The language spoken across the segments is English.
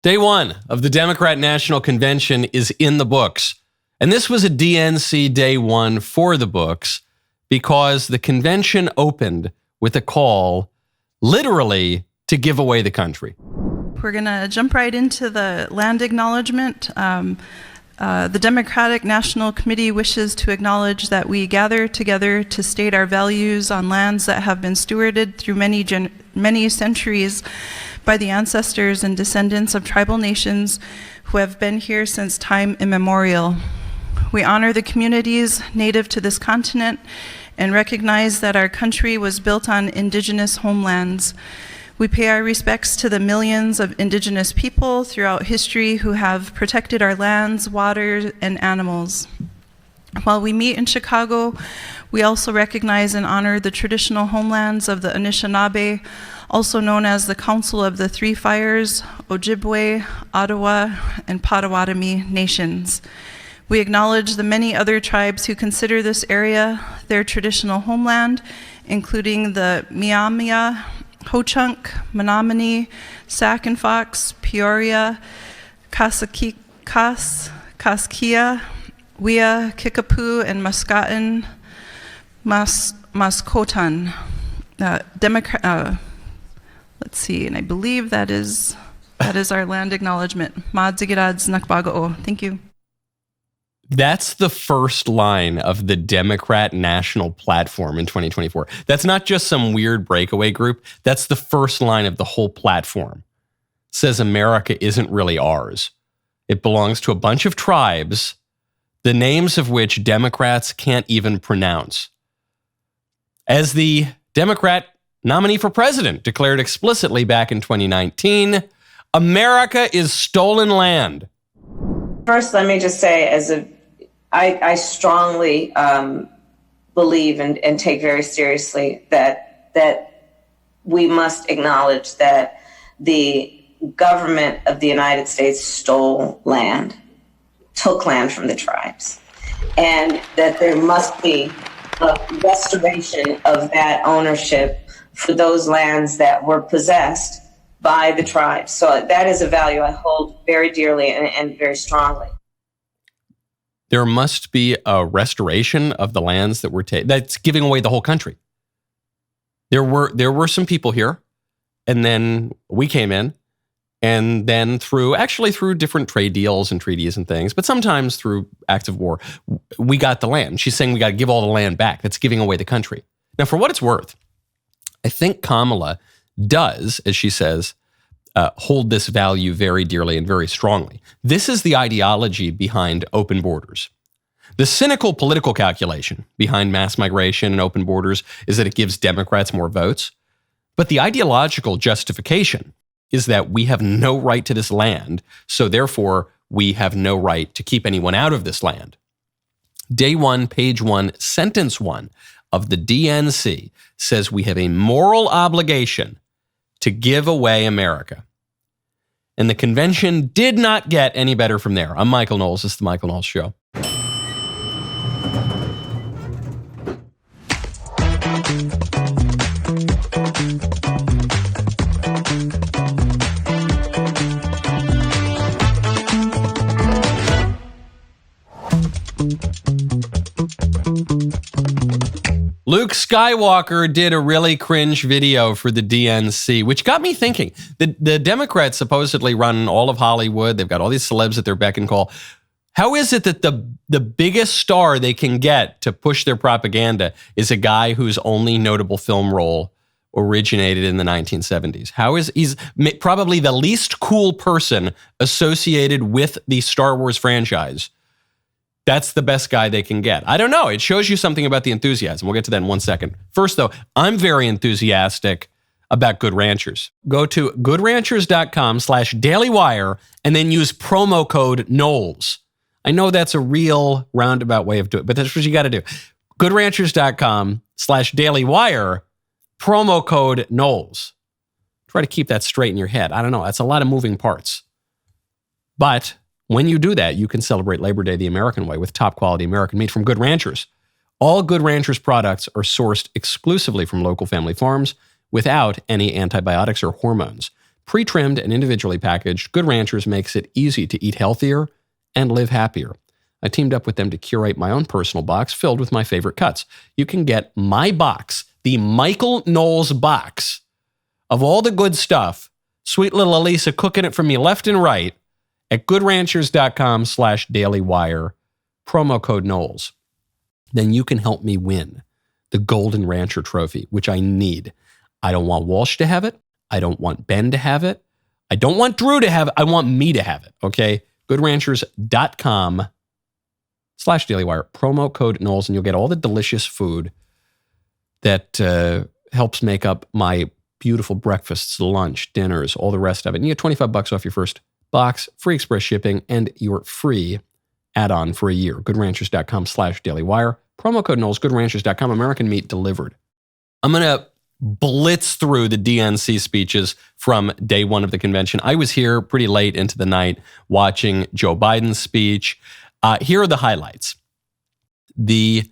Day one of the Democrat National Convention is in the books. And this was a DNC day one for the books because the convention opened with a call literally to give away the country. We're going to jump right into the land acknowledgement. The Democratic National Committee wishes to acknowledge that we gather together to state our values on lands that have been stewarded through many centuries by the ancestors and descendants of tribal nations who have been here since time immemorial. We honor the communities native to this continent and recognize that our country was built on indigenous homelands. We pay our respects to the millions of indigenous people throughout history who have protected our lands, waters, and animals. While we meet in Chicago, we also recognize and honor the traditional homelands of the Anishinaabe, also known as the Council of the Three Fires, Ojibwe, Ottawa, and Potawatomi nations. We acknowledge the many other tribes who consider this area their traditional homeland, including the Miamia, Ho-Chunk, Menominee, Sac and Fox, Peoria, Kaskia, Wea, Kickapoo, and Muscatan, Mascotan. Let's see, and I believe that is our land acknowledgement. Madzigiradz Nakbagao. Thank you. That's the first line of the Democrat National Platform in 2024. That's not just some weird breakaway group. That's the first line of the whole platform. It says America isn't really ours. It belongs to a bunch of tribes, the names of which Democrats can't even pronounce. As the Democrat nominee for president declared explicitly back in 2019, America is stolen land. First, let me just say, I strongly believe and take very seriously that we must acknowledge that the government of the United States stole land, took land from the tribes, and that there must be a restoration of that ownership for those lands that were possessed by the tribes. So that is a value I hold very dearly and very strongly. There must be a restoration of the lands that were taken. That's giving away the whole country. There were some people here, and then we came in, and then through different trade deals and treaties and things, but sometimes through acts of war, we got the land. She's saying we got to give all the land back. That's giving away the country. Now, for what it's worth, I think Kamala does, as she says, hold this value very dearly and very strongly. This is the ideology behind open borders. The cynical political calculation behind mass migration and open borders is that it gives Democrats more votes. But the ideological justification is that we have no right to this land, so therefore we have no right to keep anyone out of this land. Day one, page one, sentence one of the DNC says we have a moral obligation to give away America. And the convention did not get any better from there. I'm Michael Knowles. This is The Michael Knowles Show. Luke Skywalker did a really cringe video for the DNC, which got me thinking. The Democrats supposedly run all of Hollywood. They've got all these celebs at their beck and call. How is it that the biggest star they can get to push their propaganda is a guy whose only notable film role originated in the 1970s? He's probably the least cool person associated with the Star Wars franchise. That's the best guy they can get. I don't know. It shows you something about the enthusiasm. We'll get to that in 1 second. First, though, I'm very enthusiastic about Good Ranchers. Go to goodranchers.com/dailywire and then use promo code Knowles. I know that's a real roundabout way of doing it, but that's what you got to do. goodranchers.com/dailywire, promo code Knowles. Try to keep that straight in your head. I don't know. That's a lot of moving parts. But when you do that, you can celebrate Labor Day the American way with top quality American meat from Good Ranchers. All Good Ranchers products are sourced exclusively from local family farms without any antibiotics or hormones. Pre-trimmed and individually packaged, Good Ranchers makes it easy to eat healthier and live happier. I teamed up with them to curate my own personal box filled with my favorite cuts. You can get my box, the Michael Knowles box of all the good stuff, sweet little Elisa cooking it for me left and right, at goodranchers.com/dailywire, promo code Knowles. Then you can help me win the Golden Rancher Trophy, which I need. I don't want Walsh to have it. I don't want Ben to have it. I don't want Drew to have it. I want me to have it, okay? goodranchers.com/dailywire, promo code Knowles, and you'll get all the delicious food that helps make up my beautiful breakfasts, lunch, dinners, all the rest of it. And you get $25 off your first box, free express shipping, and your free add-on for a year. goodranchers.com/dailywire, promo code Knowles, goodranchers.com, American meat delivered. I'm going to blitz through the DNC speeches from day one of the convention. I was here pretty late into the night watching Joe Biden's speech. Here are the highlights. The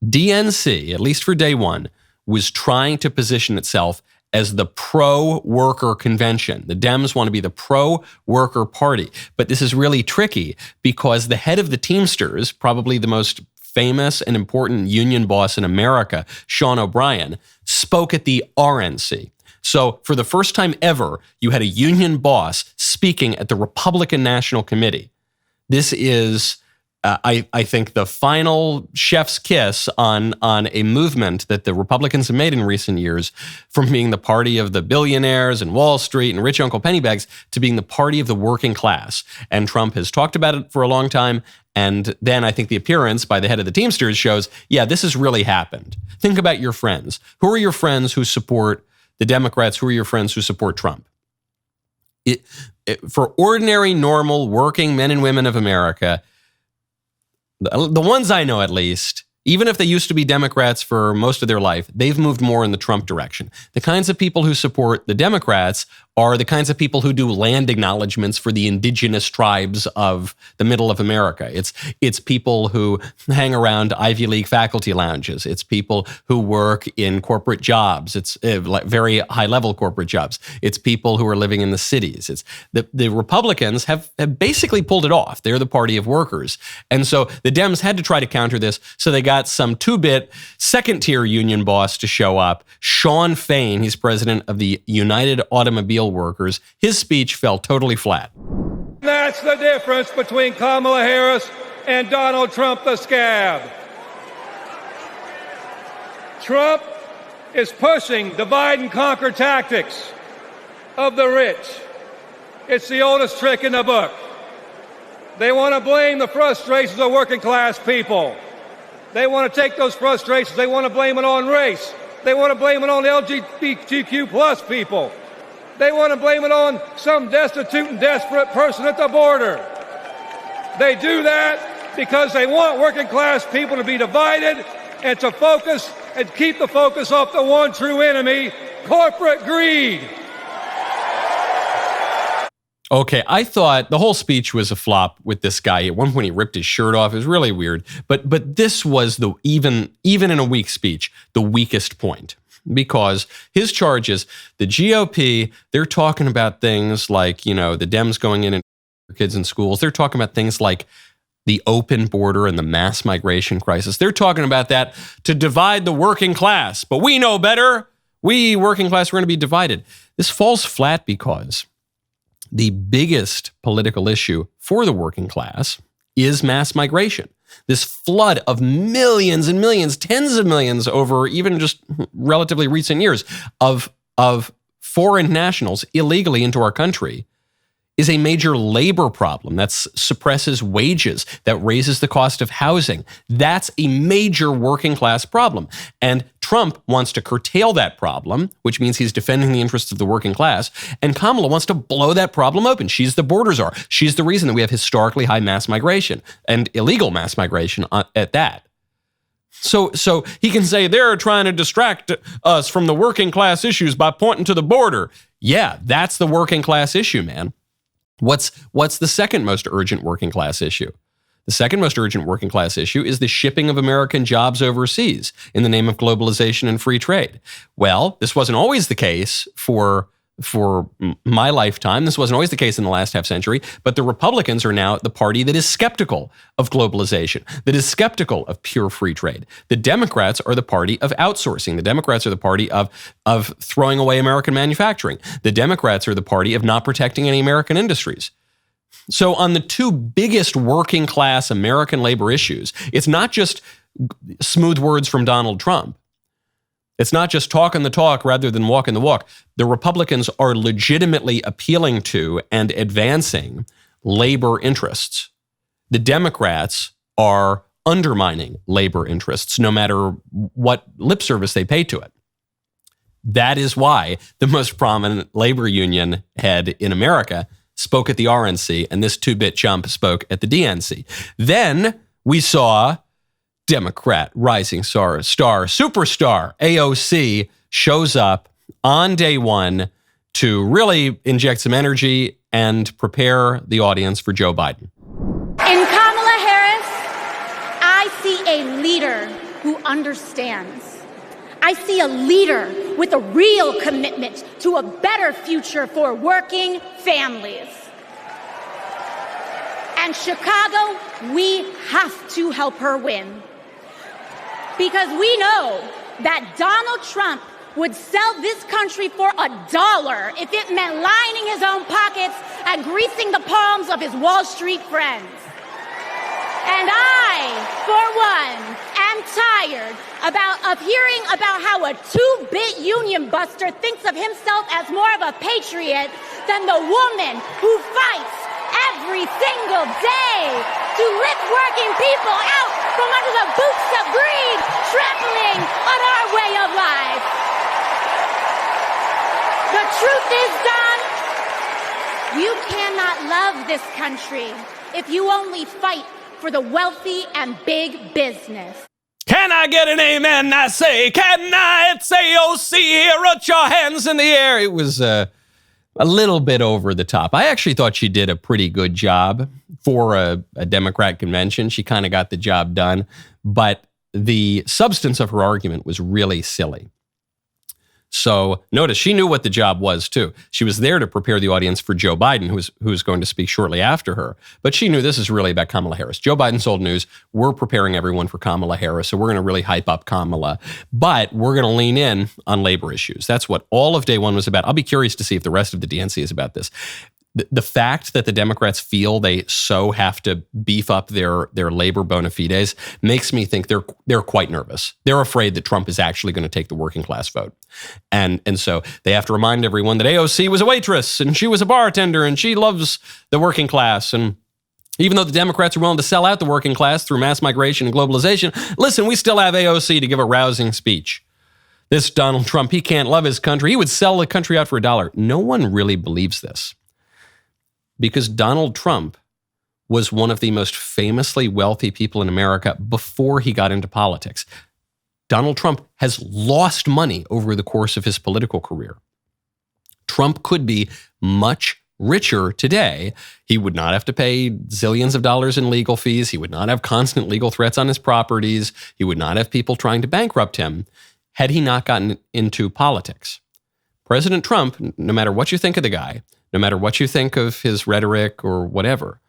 DNC, at least for day one, was trying to position itself as the pro-worker convention. The Dems want to be the pro-worker party. But this is really tricky because the head of the Teamsters, probably the most famous and important union boss in America, Sean O'Brien, spoke at the RNC. So for the first time ever, you had a union boss speaking at the Republican National Committee. This is, I think, the final chef's kiss on a movement that the Republicans have made in recent years, from being the party of the billionaires and Wall Street and rich Uncle Pennybags to being the party of the working class. And Trump has talked about it for a long time. And then I think the appearance by the head of the Teamsters shows, yeah, this has really happened. Think about your friends. Who are your friends who support the Democrats? Who are your friends who support Trump? For ordinary, normal, working men and women of America, the ones I know at least, even if they used to be Democrats for most of their life, they've moved more in the Trump direction. The kinds of people who support the Democrats are the kinds of people who do land acknowledgements for the indigenous tribes of the middle of America. It's people who hang around Ivy League faculty lounges. It's people who work in corporate jobs. It's very high-level corporate jobs. It's people who are living in the cities. It's the Republicans have basically pulled it off. They're the party of workers. And so the Dems had to try to counter this, so they got some two-bit second-tier union boss to show up, Sean Fain. He's president of the United Automobile Workers. His speech fell totally flat. That's the difference between Kamala Harris and Donald Trump the scab. Trump is pushing divide and conquer tactics of the rich. It's the oldest trick in the book. They want to blame the frustrations of working class people. They want to take those frustrations, they want to blame it on race. They want to blame it on LGBTQ plus people. They want to blame it on some destitute and desperate person at the border. They do that because they want working class people to be divided and to focus and keep the focus off the one true enemy, corporate greed. Okay, I thought the whole speech was a flop with this guy. At one point, he ripped his shirt off. It was really weird. But this was even in a weak speech, the weakest point. Because his charge is the GOP, they're talking about things like, the Dems going in and kids in schools. They're talking about things like the open border and the mass migration crisis. They're talking about that to divide the working class. But we know better. We, working class, we're going to be divided. This falls flat because the biggest political issue for the working class is mass migration. This flood of millions and millions, tens of millions over even just relatively recent years of foreign nationals illegally into our country is a major labor problem that suppresses wages, that raises the cost of housing. That's a major working class problem. And Trump wants to curtail that problem, which means he's defending the interests of the working class. And Kamala wants to blow that problem open. She's the border czar. She's the reason that we have historically high mass migration and illegal mass migration at that. So he can say they're trying to distract us from the working class issues by pointing to the border. Yeah, that's the working class issue, man. What's the second most urgent working class issue? The second most urgent working class issue is the shipping of American jobs overseas in the name of globalization and free trade. Well, this wasn't always the case for for my lifetime. This wasn't always the case in the last half century, but the Republicans are now the party that is skeptical of globalization, that is skeptical of pure free trade. The Democrats are the party of outsourcing. The Democrats are the party of throwing away American manufacturing. The Democrats are the party of not protecting any American industries. So on the two biggest working class American labor issues, it's not just smooth words from Donald Trump. It's not just talking the talk rather than walking the walk. The Republicans are legitimately appealing to and advancing labor interests. The Democrats are undermining labor interests, no matter what lip service they pay to it. That is why the most prominent labor union head in America spoke at the RNC, and this two-bit chump spoke at the DNC. Then we saw Democrat rising star superstar AOC shows up on day one to really inject some energy and prepare the audience for Joe Biden. In Kamala Harris, I see a leader who understands. I see a leader with a real commitment to a better future for working families. And Chicago, we have to help her win. Because we know that Donald Trump would sell this country for $1 if it meant lining his own pockets and greasing the palms of his Wall Street friends. And I, for one, am tired of hearing about how a two-bit union buster thinks of himself as more of a patriot than the woman who fights every single day to lift working people out from under the boots of greed, trampling on our way of life. The truth is, Don, you cannot love this country if you only fight for the wealthy and big business. Can I get an amen? I say, can I? It's AOC here. Put your hands in the air. It was a little bit over the top. I actually thought she did a pretty good job for a Democrat convention. She kind of got the job done, but the substance of her argument was really silly. So notice she knew what the job was too. She was there to prepare the audience for Joe Biden, who's going to speak shortly after her. But she knew this is really about Kamala Harris. Joe Biden's old news. We're preparing everyone for Kamala Harris. So we're going to really hype up Kamala. But we're going to lean in on labor issues. That's what all of day one was about. I'll be curious to see if the rest of the DNC is about this. The fact that the Democrats feel they so have to beef up their labor bona fides makes me think they're quite nervous. They're afraid that Trump is actually going to take the working class vote. And so they have to remind everyone that AOC was a waitress and she was a bartender and she loves the working class. And even though the Democrats are willing to sell out the working class through mass migration and globalization, listen, we still have AOC to give a rousing speech. This Donald Trump, he can't love his country. He would sell the country out for $1. No one really believes this. Because Donald Trump was one of the most famously wealthy people in America before he got into politics. Donald Trump has lost money over the course of his political career. Trump could be much richer today. He would not have to pay zillions of dollars in legal fees. He would not have constant legal threats on his properties. He would not have people trying to bankrupt him had he not gotten into politics. President Trump, no matter what you think of the guy, no matter what you think of his rhetoric or whatever,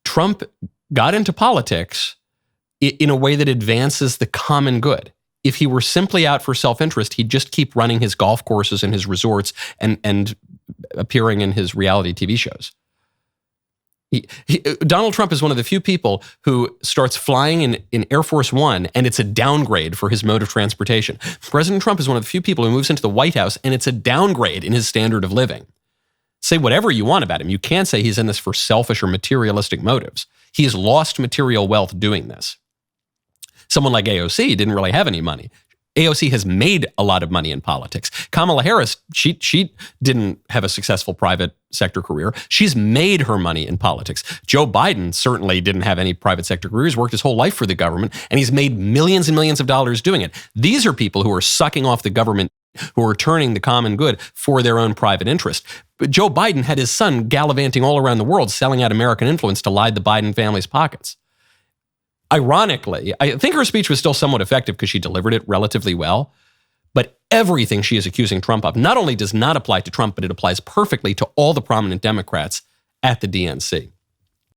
Trump got into politics in a way that advances the common good. If he were simply out for self-interest, he'd just keep running his golf courses and his resorts and appearing in his reality TV shows. Donald Trump is one of the few people who starts flying in Air Force One, and it's a downgrade for his mode of transportation. President Trump is one of the few people who moves into the White House, and it's a downgrade in his standard of living. Say whatever you want about him. You can't say he's in this for selfish or materialistic motives. He has lost material wealth doing this. Someone like AOC didn't really have any money. AOC has made a lot of money in politics. Kamala Harris, she didn't have a successful private sector career. She's made her money in politics. Joe Biden certainly didn't have any private sector career. He's worked his whole life for the government, and he's made millions and millions of dollars doing it. These are people who are sucking off the government, who are turning the common good for their own private interest. But Joe Biden had his son gallivanting all around the world, selling out American influence to line the Biden family's pockets. Ironically, I think her speech was still somewhat effective because she delivered it relatively well. But everything she is accusing Trump of not only does not apply to Trump, but it applies perfectly to all the prominent Democrats at the DNC.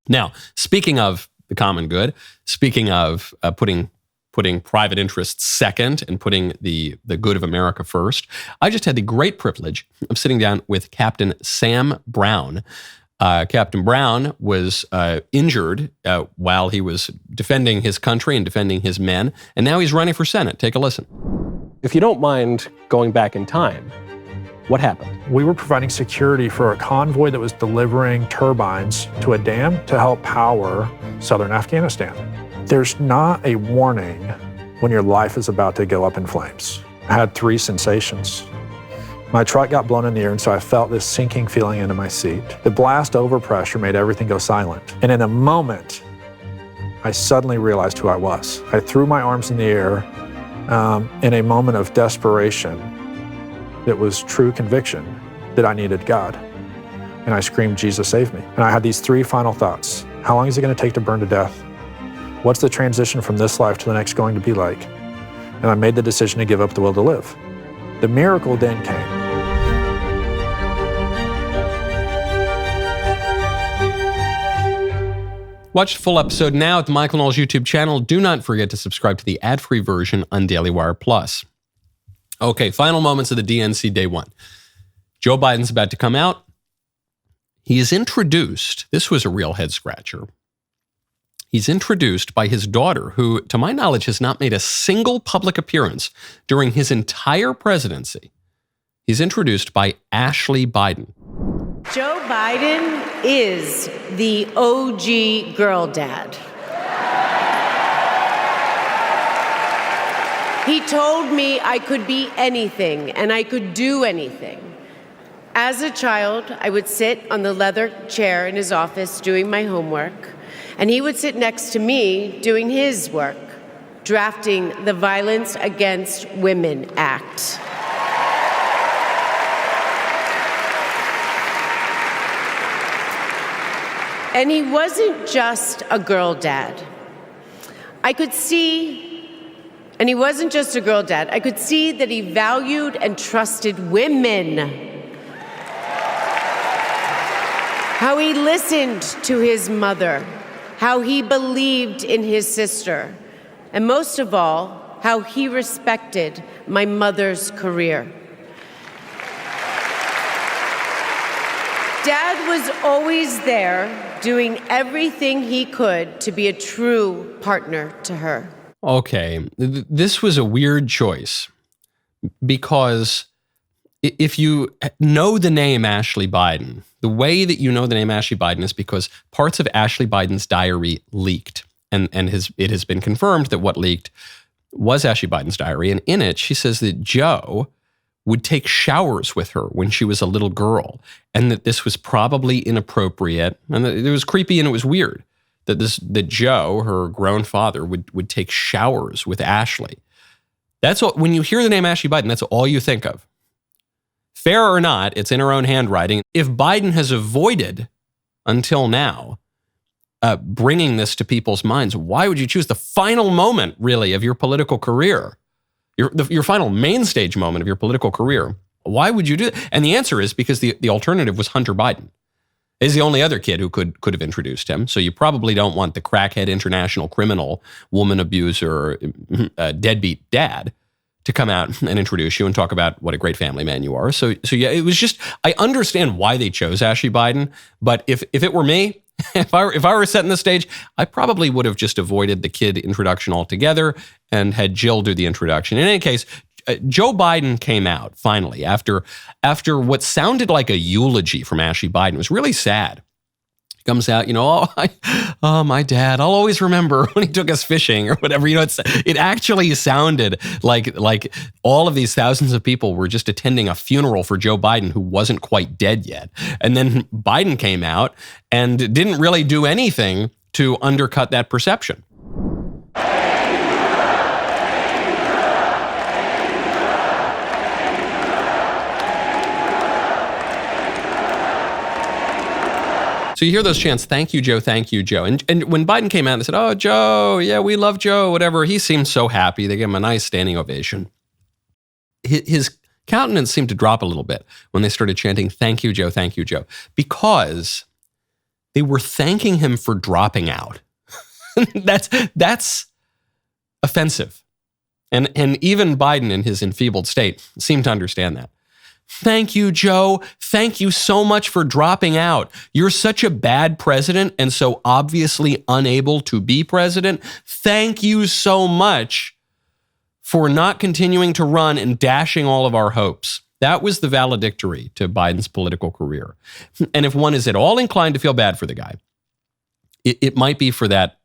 Now, speaking of the common good, speaking of putting private interests second and putting the good of America first, I just had the great privilege of sitting down with Captain Sam Brown. Captain Brown was injured while he was defending his country and defending his men, and now he's running for Senate. Take a listen. If you don't mind going back in time, what happened? We were providing security for a convoy that was delivering turbines to a dam to help power southern Afghanistan. There's not a warning when your life is about to go up in flames. I had 3 sensations. My truck got blown in the air, and so I felt this sinking feeling into my seat. The blast overpressure made everything go silent. And in a moment, I suddenly realized who I was. I threw my arms in the air in a moment of desperation. It was true conviction that I needed God. And I screamed, Jesus, save me. And I had these 3 final thoughts. How long is it going to take to burn to death? What's the transition from this life to the next going to be like? And I made the decision to give up the will to live. The miracle then came. Watch the full episode now at the Michael Knowles YouTube channel. Do not forget to subscribe to the ad-free version on DailyWire Plus. Okay, final moments of the DNC day 1. Joe Biden's about to come out. He is introduced, this was a real head-scratcher. He's introduced by his daughter, who, to my knowledge, has not made a single public appearance during his entire presidency. He's introduced by Ashley Biden. Joe Biden is the OG girl dad. He told me I could be anything and I could do anything. As a child, I would sit on the leather chair in his office doing my homework, and he would sit next to me doing his work, drafting the Violence Against Women Act. And he wasn't just a girl dad. And he wasn't just a girl dad. I could see that he valued and trusted women. How he listened to his mother. How he believed in his sister. And most of all, how he respected my mother's career. Dad was always there, doing everything he could to be a true partner to her. Okay, this was a weird choice because if you know the name Ashley Biden, the way that you know the name Ashley Biden is because parts of Ashley Biden's diary leaked. And it has been confirmed that what leaked was Ashley Biden's diary. And in it, she says that Joe would take showers with her when she was a little girl, and that this was probably inappropriate, and that it was creepy and it was weird. That Joe, her grown father, would take showers with Ashley. That's all. When you hear the name Ashley Biden, that's all you think of. Fair or not, it's in her own handwriting. If Biden has avoided until now bringing this to people's minds, why would you choose the final moment, really, of your political career, your final main stage moment of your political career? Why would you do that? And the answer is because the alternative was Hunter Biden. He's the only other kid who could have introduced him. So you probably don't want the crackhead international criminal, woman abuser, deadbeat dad to come out and introduce you and talk about what a great family man you are. So yeah, it was just, I understand why they chose Ashley Biden, but if it were me, if I were setting the stage, I probably would have just avoided the kid introduction altogether and had Jill do the introduction. In any case, Joe Biden came out finally after what sounded like a eulogy from Ashley Biden. It was really sad. He comes out, my dad, I'll always remember when he took us fishing or whatever. It actually sounded like all of these thousands of people were just attending a funeral for Joe Biden, who wasn't quite dead yet. And then Biden came out and didn't really do anything to undercut that perception. So you hear those chants, thank you, Joe, thank you, Joe. And when Biden came out, they said, oh, Joe, yeah, we love Joe, whatever. He seemed so happy. They gave him a nice standing ovation. his countenance seemed to drop a little bit when they started chanting, "Thank you, Joe, thank you, Joe," because they were thanking him for dropping out. That's offensive. And even Biden in his enfeebled state seemed to understand that. Thank you, Joe. Thank you so much for dropping out. You're such a bad president and so obviously unable to be president. Thank you so much for not continuing to run and dashing all of our hopes. That was the valedictory to Biden's political career. And if one is at all inclined to feel bad for the guy, it might be for that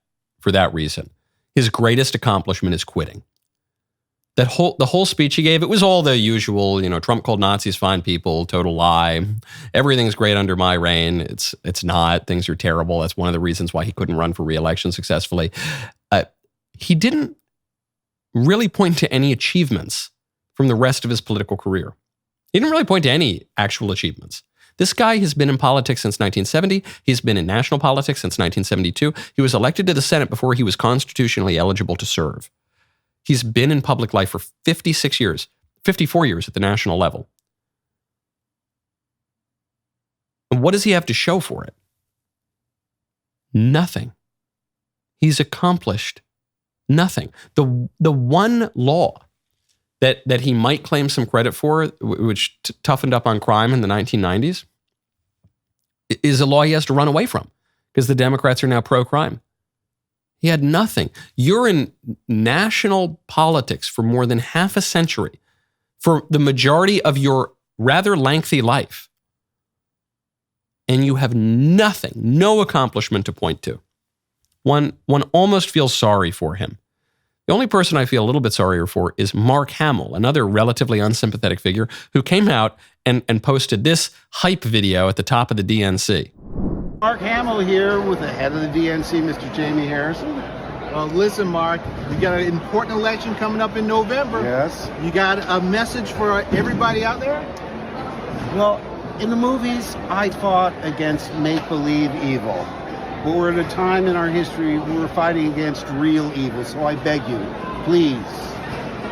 reason. His greatest accomplishment is quitting. The whole speech he gave, it was all the usual, Trump called Nazis fine people, total lie. Everything's great under my reign. It's not. Things are terrible. That's one of the reasons why he couldn't run for re-election successfully. He didn't really point to any achievements from the rest of his political career. He didn't really point to any actual achievements. This guy has been in politics since 1970. He's been in national politics since 1972. He was elected to the Senate before he was constitutionally eligible to serve. He's been in public life for 56 years, 54 years at the national level. And what does he have to show for it? Nothing. He's accomplished nothing. The one law that he might claim some credit for, which toughened up on crime in the 1990s, is a law he has to run away from because the Democrats are now pro-crime. He had nothing. You're in national politics for more than half a century, for the majority of your rather lengthy life, and you have nothing, no accomplishment to point to. One almost feels sorry for him. The only person I feel a little bit sorrier for is Mark Hamill, another relatively unsympathetic figure who came out and posted this hype video at the top of the DNC. Mark Hamill here with the head of the DNC, Mr. Jamie Harrison. Listen, Mark, you got an important election coming up in November. Yes. You got a message for everybody out there? Well, in the movies, I fought against make-believe evil. But we're at a time in our history where we're fighting against real evil. So I beg you, please,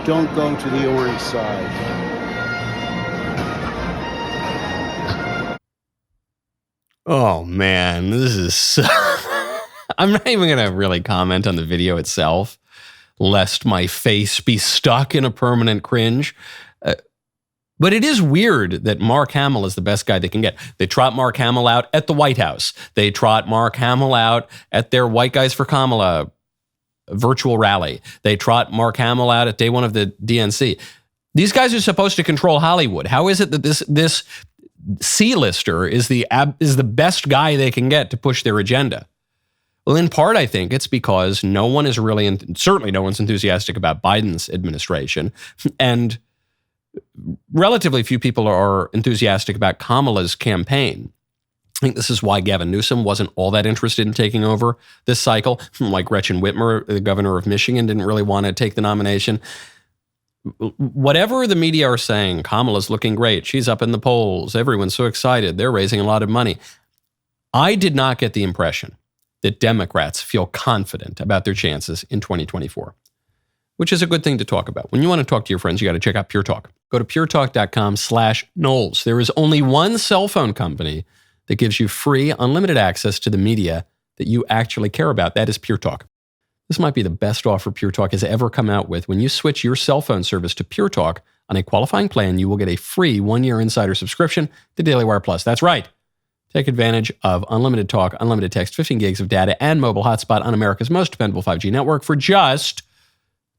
don't go to the orange side. Oh, man, this is so... I'm not even going to really comment on the video itself, lest my face be stuck in a permanent cringe. But it is weird that Mark Hamill is the best guy they can get. They trot Mark Hamill out at the White House. They trot Mark Hamill out at their White Guys for Kamala virtual rally. They trot Mark Hamill out at day one of the DNC. These guys are supposed to control Hollywood. How is it that this C-lister is the best guy they can get to push their agenda? Well, in part, I think it's because no one is really, certainly no one's enthusiastic about Biden's administration, and relatively few people are enthusiastic about Kamala's campaign. I think this is why Gavin Newsom wasn't all that interested in taking over this cycle. Like Gretchen Whitmer, the governor of Michigan, didn't really want to take the nomination. Whatever the media are saying, Kamala's looking great. She's up in the polls. Everyone's so excited. They're raising a lot of money. I did not get the impression that Democrats feel confident about their chances in 2024, which is a good thing to talk about. When you want to talk to your friends, you got to check out Pure Talk. Go to puretalk.com/Knowles. There is only one cell phone company that gives you free, unlimited access to the media that you actually care about. That is Pure Talk. This might be the best offer Pure Talk has ever come out with. When you switch your cell phone service to Pure Talk on a qualifying plan, you will get a free 1-year insider subscription to DailyWire Plus. That's right. Take advantage of unlimited talk, unlimited text, 15 gigs of data, and mobile hotspot on America's most dependable 5G network for just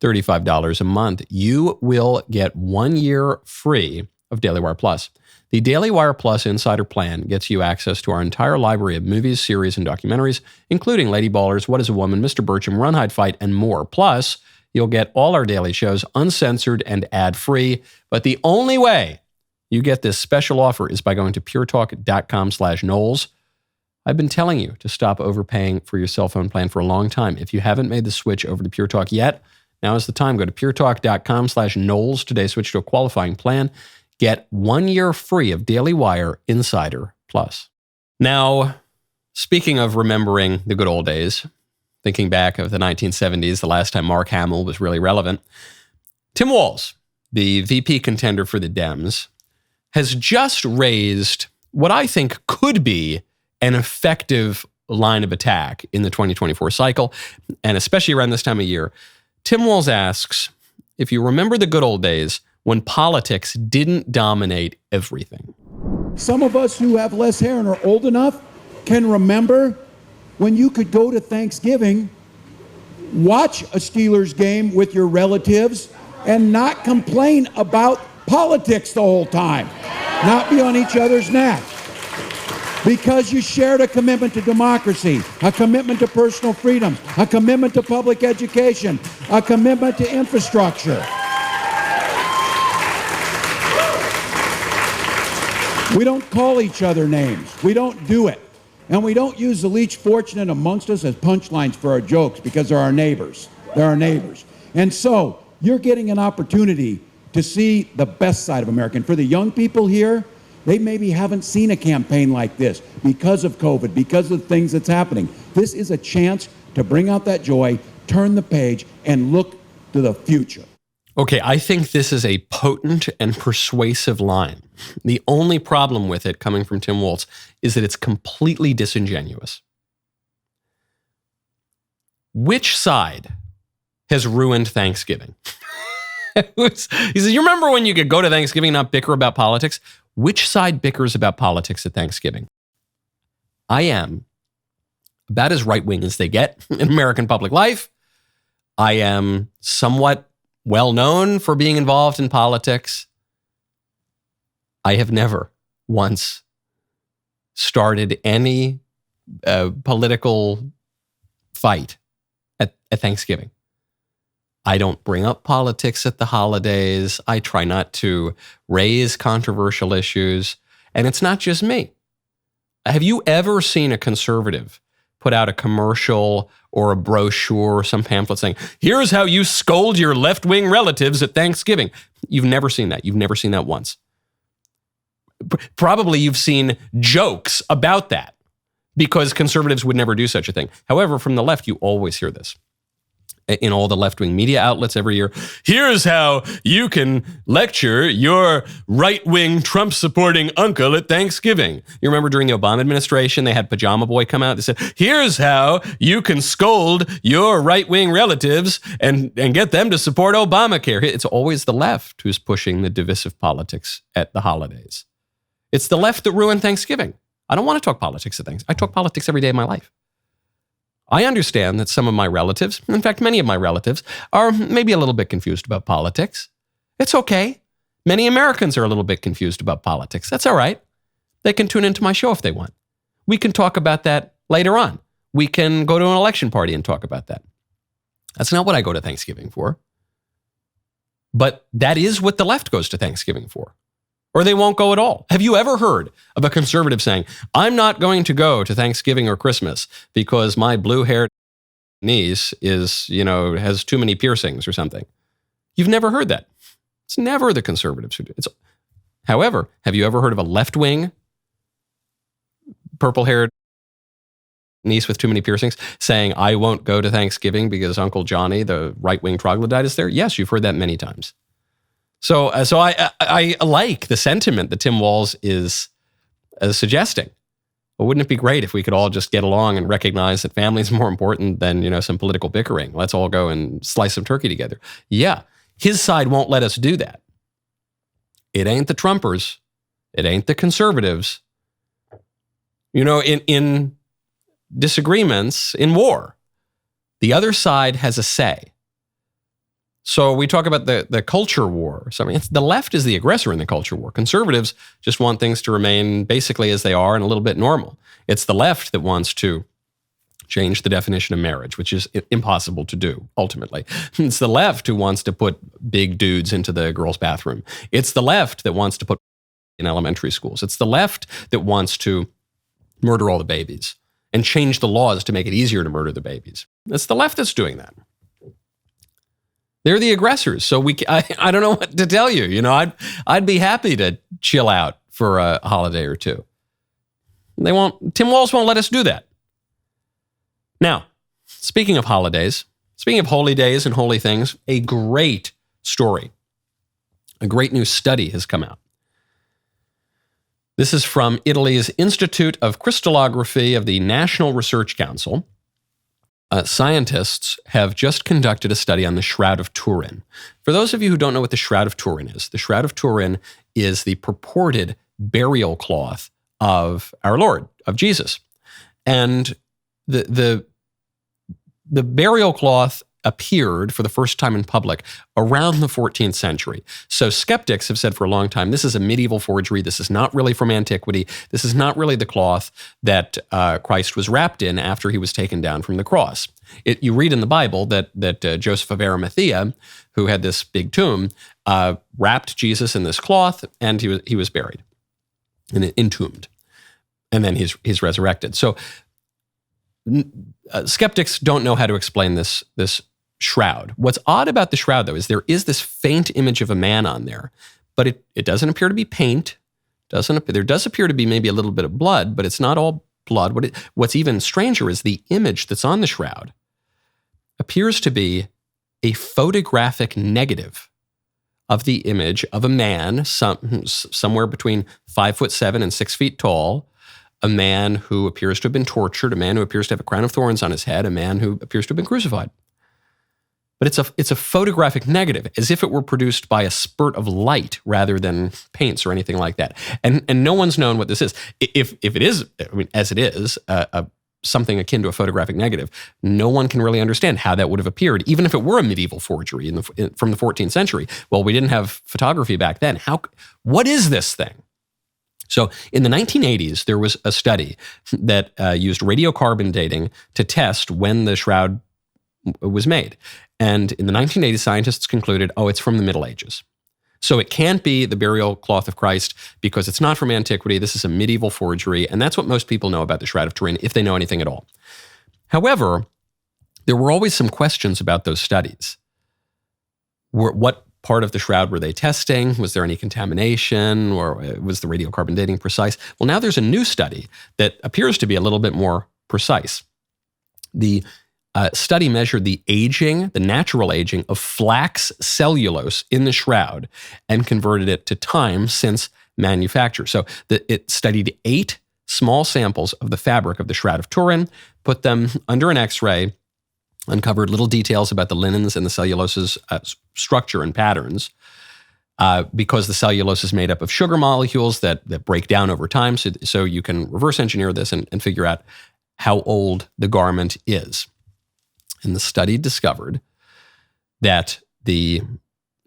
$35 a month. You will get 1 year free of DailyWire Plus. The DailyWire Plus Insider Plan gets you access to our entire library of movies, series, and documentaries, including Lady Ballers, What is a Woman, Mr. Burcham, Run, Hide, Fight, and more. Plus, you'll get all our daily shows uncensored and ad-free. But the only way you get this special offer is by going to puretalk.com/Knowles. I've been telling you to stop overpaying for your cell phone plan for a long time. If you haven't made the switch over to Pure Talk yet, now is the time. Go to puretalk.com/Knowles today. Switch to a qualifying plan. Get 1 year free of Daily Wire Insider Plus. Now, speaking of remembering the good old days, thinking back of the 1970s, the last time Mark Hamill was really relevant, Tim Walz, the VP contender for the Dems, has just raised what I think could be an effective line of attack in the 2024 cycle, and especially around this time of year. Tim Walz asks, if you remember the good old days when politics didn't dominate everything. Some of us who have less hair and are old enough can remember when you could go to Thanksgiving, watch a Steelers game with your relatives, and not complain about politics the whole time, not be on each other's neck. Because you shared a commitment to democracy, a commitment to personal freedom, a commitment to public education, a commitment to infrastructure. We don't call each other names. We don't do it. And we don't use the least fortunate amongst us as punchlines for our jokes because they're our neighbors. They're our neighbors. And so you're getting an opportunity to see the best side of America. And for the young people here, they maybe haven't seen a campaign like this because of COVID, because of the things that's happening. This is a chance to bring out that joy, turn the page, and look to the future. Okay, I think this is a potent and persuasive line. The only problem with it coming from Tim Walz is that it's completely disingenuous. Which side has ruined Thanksgiving? He says, you remember when you could go to Thanksgiving and not bicker about politics? Which side bickers about politics at Thanksgiving? I am about as right-wing as they get in American public life. I am somewhat well known for being involved in politics. I have never once started any political fight at Thanksgiving. I don't bring up politics at the holidays. I try not to raise controversial issues. And it's not just me. Have you ever seen a conservative put out a commercial or a brochure or some pamphlet saying, here's how you scold your left-wing relatives at Thanksgiving? You've never seen that. You've never seen that once. Probably you've seen jokes about that because conservatives would never do such a thing. However, from the left, you always hear this. In all the left-wing media outlets every year. Here's how you can lecture your right-wing Trump-supporting uncle at Thanksgiving. You remember during the Obama administration, they had Pajama Boy come out. They said, here's how you can scold your right-wing relatives and get them to support Obamacare. It's always the left who's pushing the divisive politics at the holidays. It's the left that ruined Thanksgiving. I don't want to talk politics at Thanksgiving. I talk politics every day of my life. I understand that some of my relatives, in fact, many of my relatives, are maybe a little bit confused about politics. It's okay. Many Americans are a little bit confused about politics. That's all right. They can tune into my show if they want. We can talk about that later on. We can go to an election party and talk about that. That's not what I go to Thanksgiving for. But that is what the left goes to Thanksgiving for. Or they won't go at all. Have you ever heard of a conservative saying, I'm not going to go to Thanksgiving or Christmas because my blue-haired niece has too many piercings or something? You've never heard that. It's never the conservatives who do it. However, have you ever heard of a left-wing, purple-haired niece with too many piercings saying, I won't go to Thanksgiving because Uncle Johnny, the right-wing troglodyte, is there? Yes, you've heard that many times. So I like the sentiment that Tim Walz is suggesting. Well, wouldn't it be great if we could all just get along and recognize that family is more important than, some political bickering? Let's all go and slice some turkey together. Yeah, his side won't let us do that. It ain't the Trumpers. It ain't the conservatives. In disagreements, in war, the other side has a say. So we talk about the culture war. So the left is the aggressor in the culture war. Conservatives just want things to remain basically as they are and a little bit normal. It's the left that wants to change the definition of marriage, which is impossible to do, ultimately. It's the left who wants to put big dudes into the girls' bathroom. It's the left that wants to put in elementary schools. It's the left that wants to murder all the babies and change the laws to make it easier to murder the babies. It's the left that's doing that. They're the aggressors. So I don't know what to tell you. I'd be happy to chill out for a holiday or two. Tim Walz won't let us do that. Now, speaking of holidays, speaking of holy days and holy things, a great story A great new study has come out. This is from Italy's Institute of Crystallography of the National Research Council. Scientists have just conducted a study on the Shroud of Turin. For those of you who don't know what the Shroud of Turin is, the Shroud of Turin is the purported burial cloth of our Lord, of Jesus. And the burial cloth appeared for the first time in public around the 14th century. So skeptics have said for a long time, this is a medieval forgery. This is not really from antiquity. This is not really the cloth that Christ was wrapped in after he was taken down from the cross. You read in the Bible that Joseph of Arimathea, who had this big tomb, wrapped Jesus in this cloth, and he was buried and entombed. And then he's resurrected. So skeptics don't know how to explain this shroud. What's odd about the shroud, though, is there is this faint image of a man on there, but it doesn't appear to be paint. There does appear to be maybe a little bit of blood, but it's not all blood. What's even stranger is the image that's on the shroud appears to be a photographic negative of the image of a man somewhere between 5'7" and 6 feet tall, a man who appears to have been tortured, a man who appears to have a crown of thorns on his head, a man who appears to have been crucified. But it's a photographic negative, as if it were produced by a spurt of light rather than paints or anything like that. And no one's known what this is. If it is, I mean, as it is, something akin to a photographic negative, no one can really understand how that would have appeared, even if it were a medieval forgery from the 14th century. Well, we didn't have photography back then. What is this thing? So in the 1980s, there was a study that used radiocarbon dating to test when the shroud was made. And in the 1980s, scientists concluded, it's from the Middle Ages. So it can't be the burial cloth of Christ because it's not from antiquity. This is a medieval forgery. And that's what most people know about the Shroud of Turin, if they know anything at all. However, there were always some questions about those studies. What part of the shroud were they testing? Was there any contamination, or was the radiocarbon dating precise? Well, now there's a new study that appears to be a little bit more precise. The study measured the natural aging of flax cellulose in the shroud and converted it to time since manufacture. So it studied 8 small samples of the fabric of the Shroud of Turin, put them under an X-ray, uncovered little details about the linens and the cellulose's structure and patterns, because the cellulose is made up of sugar molecules that break down over time. So you can reverse engineer this and figure out how old the garment is. And the study discovered that the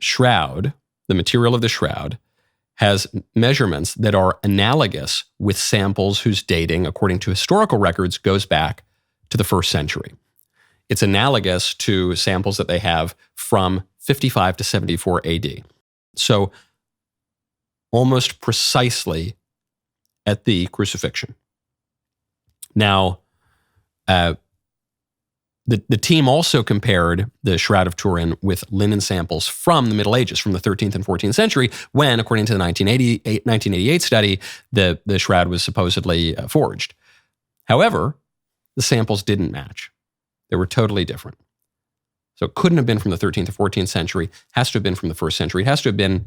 shroud, the material of the shroud, has measurements that are analogous with samples whose dating, according to historical records, goes back to the 1st century. It's analogous to samples that they have from 55 to 74 AD. So almost precisely at the crucifixion. Now, the team also compared the Shroud of Turin with linen samples from the Middle Ages, from the 13th and 14th century, when, according to the 1988 study, the shroud was supposedly forged. However, the samples didn't match. They were totally different. So it couldn't have been from the 13th or 14th century, has to have been from the 1st century, it has to have been,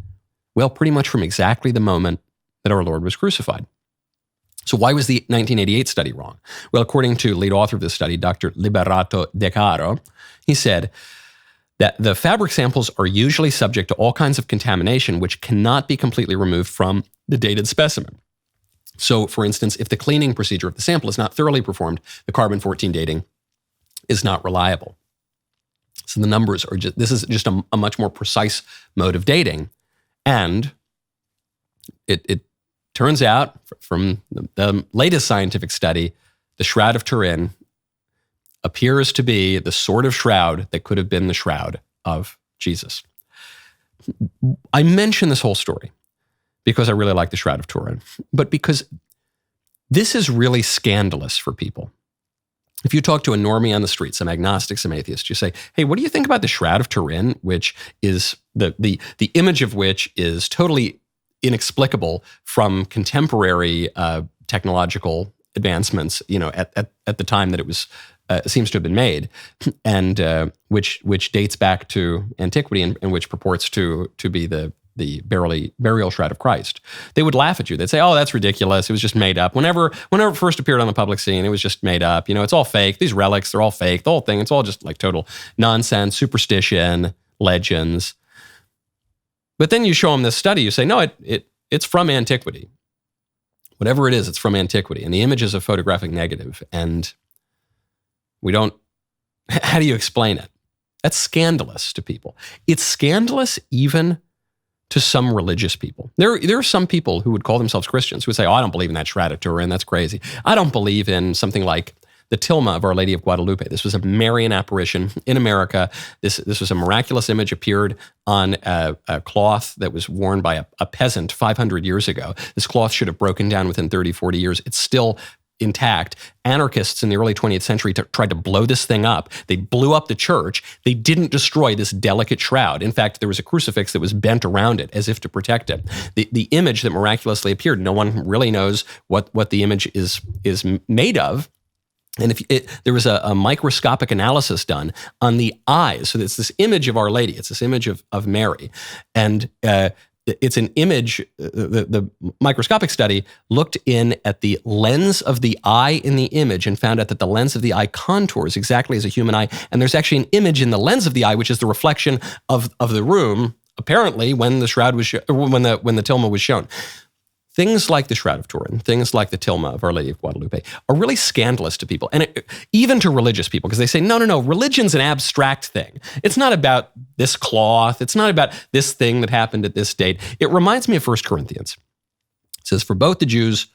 well, pretty much from exactly the moment that our Lord was crucified. So why was the 1988 study wrong? Well, according to lead author of this study, Dr. Liberato De Caro, he said that the fabric samples are usually subject to all kinds of contamination, which cannot be completely removed from the dated specimen. So, for instance, if the cleaning procedure of the sample is not thoroughly performed, the carbon-14 dating is not reliable. So the numbers are this is just a much more precise mode of dating. And it turns out from the latest scientific study, the Shroud of Turin appears to be the sort of shroud that could have been the shroud of Jesus. I mention this whole story because I really like the Shroud of Turin, but because this is really scandalous for people. If you talk to a normie on the street, some agnostic, some atheist, you say, hey, what do you think about the Shroud of Turin, which is the image of which is totally inexplicable from contemporary technological advancements, at the time that it was seems to have been made, and which dates back to antiquity and which purports to be the burial shroud of Christ, they would laugh at you. They'd say, "Oh, that's ridiculous. It was just made up." Whenever it first appeared on the public scene, it was just made up. It's all fake. These relics, they're all fake. The whole thing, it's all just like total nonsense, superstition, legends. But then you show them this study. You say, "No, it's from antiquity. Whatever it is, it's from antiquity. And the image is a photographic negative. And we don't, how do you explain it?" That's scandalous to people. It's scandalous even to some religious people. There are some people who would call themselves Christians who would say, "Oh, I don't believe in that Shroud of Turin. That's crazy. I don't believe in something like the tilma of Our Lady of Guadalupe. This was a Marian apparition in America. This was a miraculous image, appeared on a cloth that was worn by a peasant 500 years ago. This cloth should have broken down within 30, 40 years. It's still intact. Anarchists in the early 20th century tried to blow this thing up. They blew up the church. They didn't destroy this delicate shroud. In fact, there was a crucifix that was bent around it as if to protect it. The image that miraculously appeared, no one really knows what the image is made of. And there was a microscopic analysis done on the eyes. So it's this image of Our Lady. It's this image of Mary. And it's an image, the microscopic study looked in at the lens of the eye in the image and found out that the lens of the eye contours exactly as a human eye. And there's actually an image in the lens of the eye, which is the reflection of the room, apparently, when the shroud was when the tilma was shown. Things like the Shroud of Turin, things like the tilma of Our Lady of Guadalupe are really scandalous to people, and even to religious people, because they say, no, religion's an abstract thing. It's not about this cloth. It's not about this thing that happened at this date. It reminds me of 1 Corinthians. It says, "For both the Jews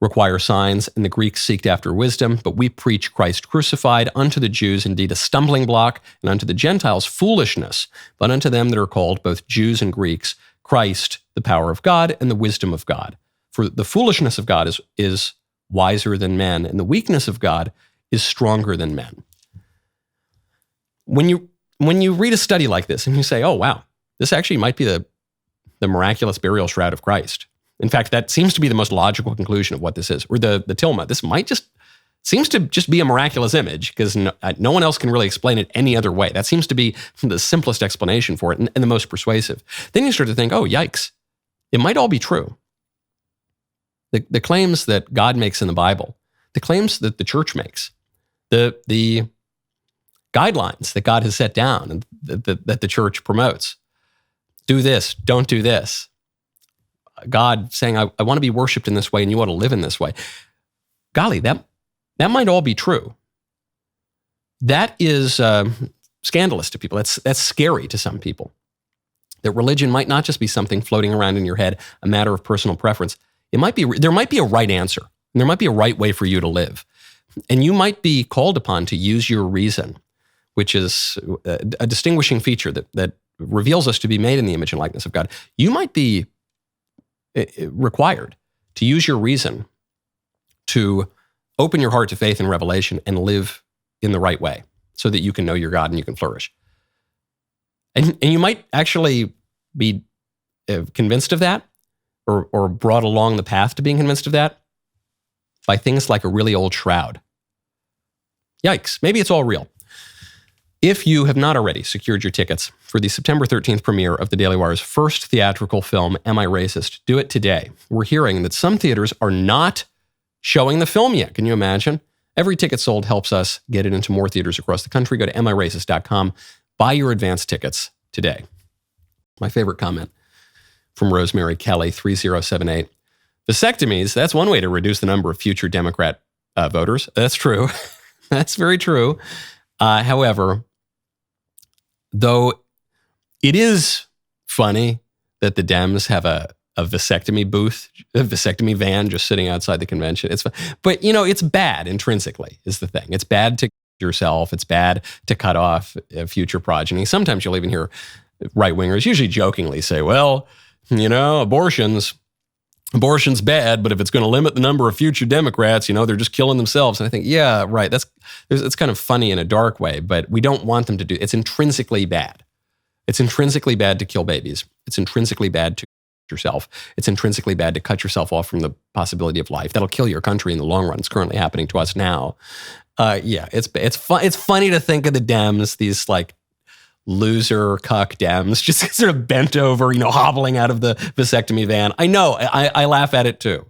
require signs, and the Greeks seek after wisdom, but we preach Christ crucified, unto the Jews indeed a stumbling block, and unto the Gentiles foolishness, but unto them that are called, both Jews and Greeks, Christ, the power of God and the wisdom of God. For the foolishness of God is wiser than men, and the weakness of God is stronger than men." When you read a study like this and you say, "Oh, wow, this actually might be the miraculous burial shroud of Christ." In fact, that seems to be the most logical conclusion of what this is. Or the tilma. This seems to just be a miraculous image, because no one else can really explain it any other way. That seems to be the simplest explanation for it and the most persuasive. Then you start to think, oh, yikes, it might all be true. The claims that God makes in the Bible, the claims that the church makes, the guidelines that God has set down and that the church promotes. Do this, don't do this. God saying, I want to be worshiped in this way and you ought to live in this way. Golly, that might all be true. That is scandalous to people. That's scary to some people. That religion might not just be something floating around in your head, a matter of personal preference. There might be a right answer. And there might be a right way for you to live. And you might be called upon to use your reason, which is a distinguishing feature that reveals us to be made in the image and likeness of God. You might be required to use your reason to open your heart to faith and revelation and live in the right way so that you can know your God and you can flourish. And you might actually be convinced of that or brought along the path to being convinced of that by things like a really old shroud. Yikes, maybe it's all real. If you have not already secured your tickets for the September 13th premiere of the Daily Wire's first theatrical film, Am I Racist? Do it today. We're hearing that some theaters are not showing the film yet. Can you imagine? Every ticket sold helps us get it into more theaters across the country. Go to amiracist.com. Buy your advance tickets today. My favorite comment from Rosemary Kelly, 3078. Vasectomies, that's one way to reduce the number of future Democrat voters. That's true. That's very true. However, though it is funny that the Dems have a vasectomy booth, a vasectomy van just sitting outside the convention. But it's bad intrinsically is the thing. It's bad to yourself. It's bad to cut off future progeny. Sometimes you'll even hear right-wingers usually jokingly say, well, abortion's bad, but if it's going to limit the number of future Democrats, they're just killing themselves. And I think, yeah, right. It's kind of funny in a dark way, but we don't want them to do. It's intrinsically bad. It's intrinsically bad to kill babies. It's intrinsically bad to yourself. It's intrinsically bad to cut yourself off from the possibility of life. That'll kill your country in the long run. It's currently happening to us now. It's funny to think of the Dems, these like loser cuck Dems just sort of bent over, hobbling out of the vasectomy van. I know, I laugh at it too.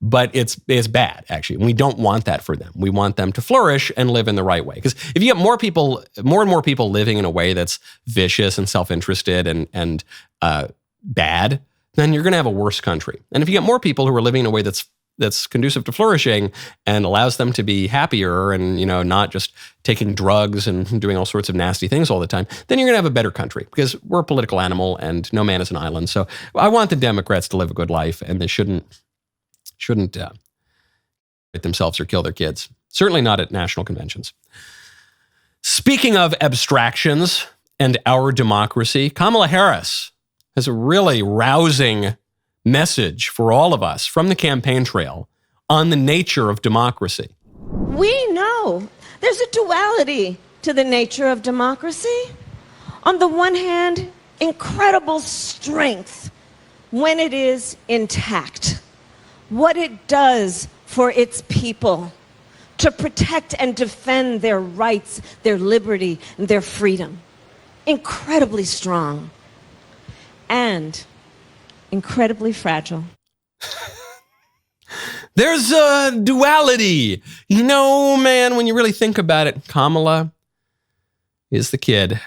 But it's bad, actually. We don't want that for them. We want them to flourish and live in the right way. Because if you get more and more people living in a way that's vicious and self-interested and bad, then you're going to have a worse country. And if you get more people who are living in a way that's conducive to flourishing and allows them to be happier and not just taking drugs and doing all sorts of nasty things all the time, then you're going to have a better country, because we're a political animal and no man is an island. So I want the Democrats to live a good life, and they shouldn't hurt themselves or kill their kids. Certainly not at national conventions. Speaking of abstractions and our democracy, Kamala Harris has a really rousing message for all of us from the campaign trail on the nature of democracy. We know there's a duality to the nature of democracy. On the one hand, incredible strength when it is intact. What it does for its people to protect and defend their rights, their liberty, and their freedom. Incredibly strong and incredibly fragile. There's a duality. Man, when you really think about it, Kamala is the kid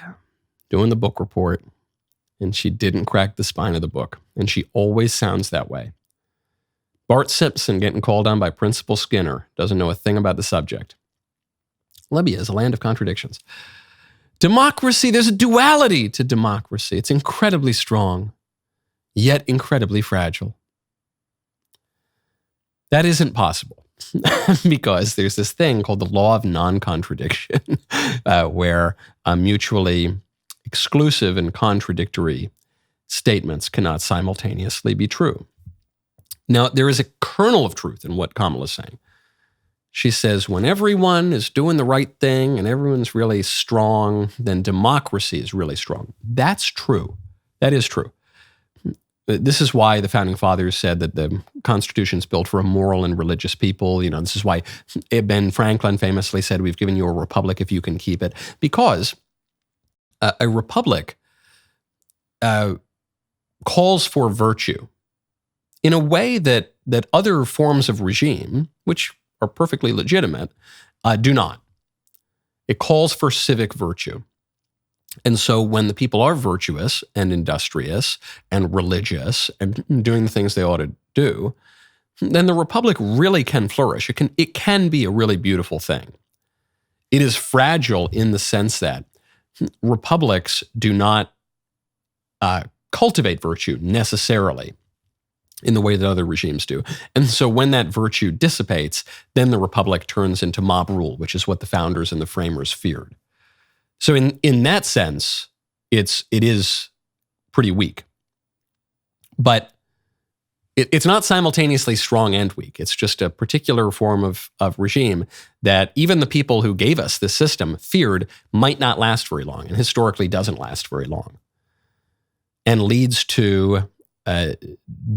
doing the book report, and she didn't crack the spine of the book, and she always sounds that way. Bart Simpson getting called on by Principal Skinner, doesn't know a thing about the subject. Libya is a land of contradictions. Democracy, there's a duality to democracy. It's incredibly strong, yet incredibly fragile. That isn't possible because there's this thing called the law of non-contradiction, where mutually exclusive and contradictory statements cannot simultaneously be true. Now, there is a kernel of truth in what Kamala is saying. She says, when everyone is doing the right thing and everyone's really strong, then democracy is really strong. That's true. That is true. This is why the Founding Fathers said that the Constitution is built for a moral and religious people. This is why Ben Franklin famously said, we've given you a republic if you can keep it. Because a republic calls for virtue in a way that other forms of regime, which are perfectly legitimate, do not. It calls for civic virtue. And so when the people are virtuous and industrious and religious and doing the things they ought to do, then the republic really can flourish. It can be a really beautiful thing. It is fragile in the sense that republics do not cultivate virtue necessarily in the way that other regimes do. And so when that virtue dissipates, then the republic turns into mob rule, which is what the founders and the framers feared. So in that sense, it is pretty weak. But it's not simultaneously strong and weak. It's just a particular form of regime that even the people who gave us this system feared might not last very long, and historically doesn't last very long, and leads to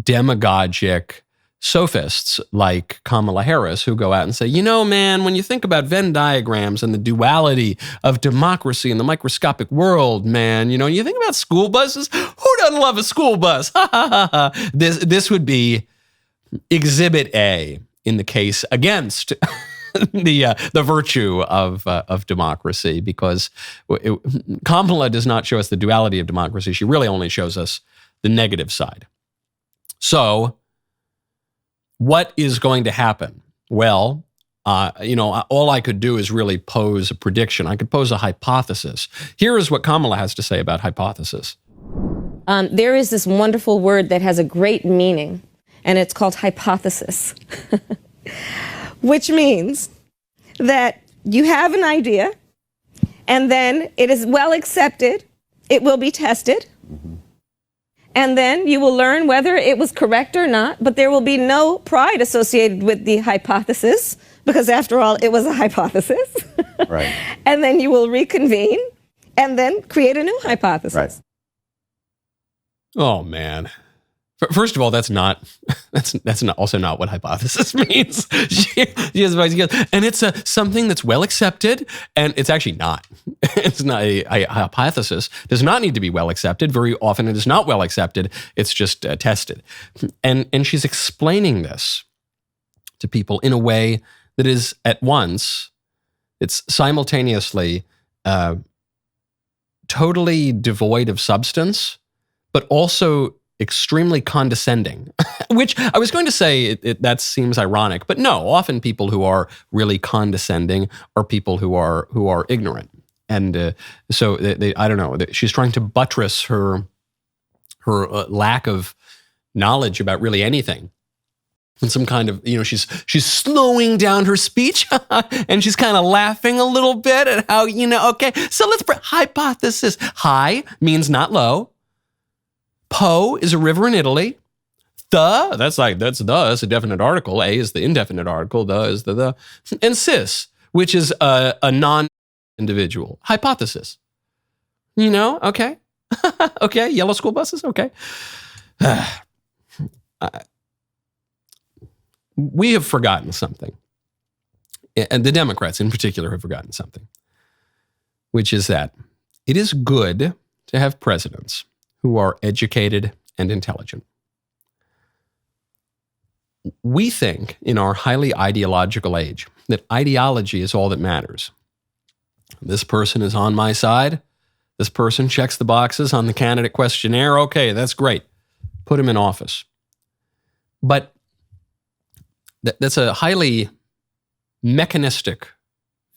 demagogic sophists like Kamala Harris who go out and say, man, when you think about Venn diagrams and the duality of democracy in the microscopic world, man, you think about school buses. Who doesn't love a school bus? This would be exhibit A in the case against the virtue of democracy, because Kamala does not show us the duality of democracy. She really only shows us the negative side. So what is going to happen? Well, all I could do is really pose a prediction. I could pose a hypothesis. Here is what Kamala has to say about hypothesis. There is this wonderful word that has a great meaning, and it's called hypothesis, which means that you have an idea, and then it is well accepted, it will be tested, and then you will learn whether it was correct or not, but there will be no pride associated with the hypothesis, because after all, it was a hypothesis. Right. And then you will reconvene and then create a new hypothesis. Right. Oh, man. First of all, that's not also not what hypothesis means. She has advice, and it's something that's well accepted, and it's actually not. It's not a hypothesis. Does not need to be well accepted. Very often, it is not well accepted. It's just tested, and she's explaining this to people in a way that is at once, it's simultaneously totally devoid of substance, but also extremely condescending, which I was going to say that seems ironic, but no, often people who are really condescending are people who are ignorant. And so I don't know, she's trying to buttress her lack of knowledge about really anything. And some kind of, she's slowing down her speech and she's kind of laughing a little bit at how, okay, so let's hypothesis. High means not low. Po is a river in Italy. That's a definite article. A is the indefinite article. The is the. And cis, which is a non-individual. Hypothesis. Okay. Okay, yellow school buses, okay. We have forgotten something. And the Democrats in particular have forgotten something, which is that it is good to have presidents who are educated and intelligent. We think in our highly ideological age that ideology is all that matters. This person is on my side. This person checks the boxes on the candidate questionnaire. Okay, that's great. Put him in office. But that's a highly mechanistic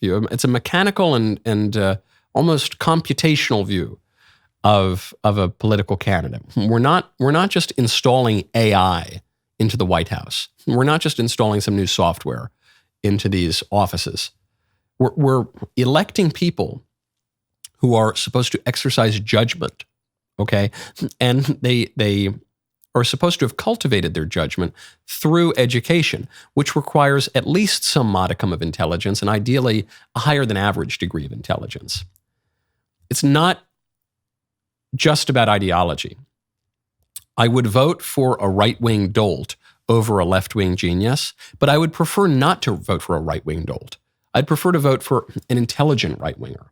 view. It's a mechanical and almost computational view of a political candidate. We're not just installing AI into the White House. We're not just installing some new software into these offices. We're electing people who are supposed to exercise judgment, okay? And they are supposed to have cultivated their judgment through education, which requires at least some modicum of intelligence and ideally a higher than average degree of intelligence. It's not just about ideology. I would vote for a right-wing dolt over a left-wing genius, but I would prefer not to vote for a right-wing dolt. I'd prefer to vote for an intelligent right-winger.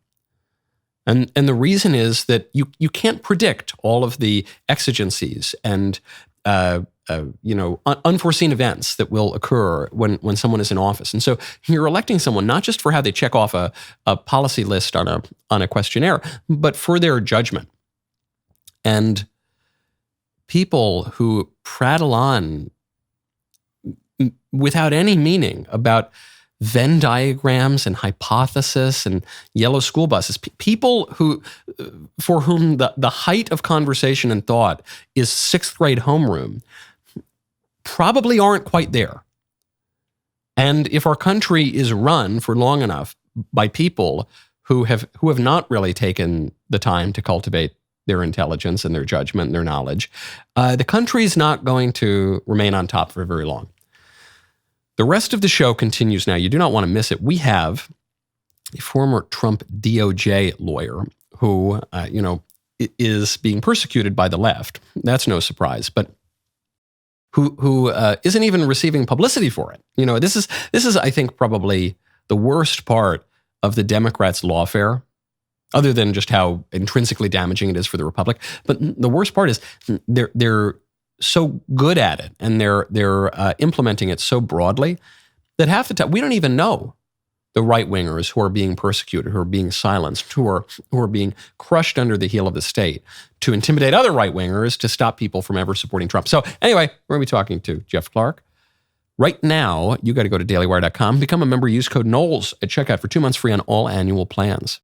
And the reason is that you can't predict all of the exigencies and unforeseen events that will occur when someone is in office. And so you're electing someone not just for how they check off a policy list on a questionnaire, but for their judgment. And people who prattle on without any meaning about Venn diagrams and hypothesis and yellow school buses, people for whom the height of conversation and thought is sixth grade homeroom, probably aren't quite there. And if our country is run for long enough by people who have not really taken the time to cultivate their intelligence and their judgment and their knowledge, the country is not going to remain on top for very long. The rest of the show continues now. You do not want to miss it. We have a former Trump DOJ lawyer who, is being persecuted by the left. That's no surprise, but who isn't even receiving publicity for it. This is, I think, probably the worst part of the Democrats' lawfare, other than just how intrinsically damaging it is for the Republic. But the worst part is they're so good at it, and they're implementing it so broadly that half the time we don't even know the right-wingers who are being persecuted, who are being silenced, who are being crushed under the heel of the state to intimidate other right-wingers to stop people from ever supporting Trump. So anyway, we're going to be talking to Jeff Clark. Right now, you got to go to dailywire.com, become a member, use code Knowles at checkout for 2 months free on all annual plans.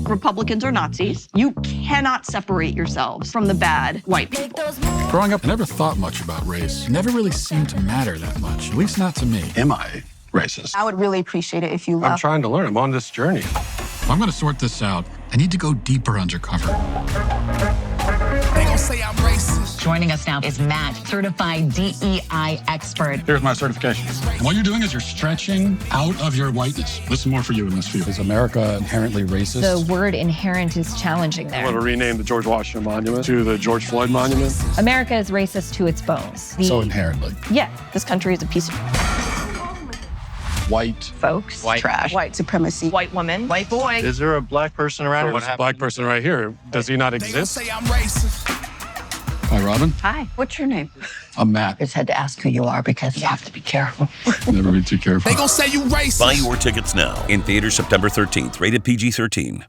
Republicans are Nazis. You cannot separate yourselves from the bad white people. Growing up, I never thought much about race. It never really seemed to matter that much, at least not to me. Am I racist? I would really appreciate it if you left. I'm trying to learn. I'm on this journey. If I'm going to sort this out, I need to go deeper undercover. They gon' say I'm racist. Joining us now is Matt, certified DEI expert. Here's my certification. And what you're doing is you're stretching out of your whiteness. What's more for you in this field? Is America inherently racist? The word inherent is challenging there. I want to rename the George Washington Monument to the George Floyd Monument. America is racist to its bones. So inherently. Yeah, this country is a piece of white folks, White trash, white supremacy, white woman, white boy. Is there a black person around? There's a black person right here. Does he not They gon' exist? say I'm racist. Hi, Robin. Hi, what's your name? I'm Matt. I just had to ask who you are because you have to be careful. Never be too careful. They gon' say you racist. Buy your tickets now. In theaters September 13th. Rated PG-13.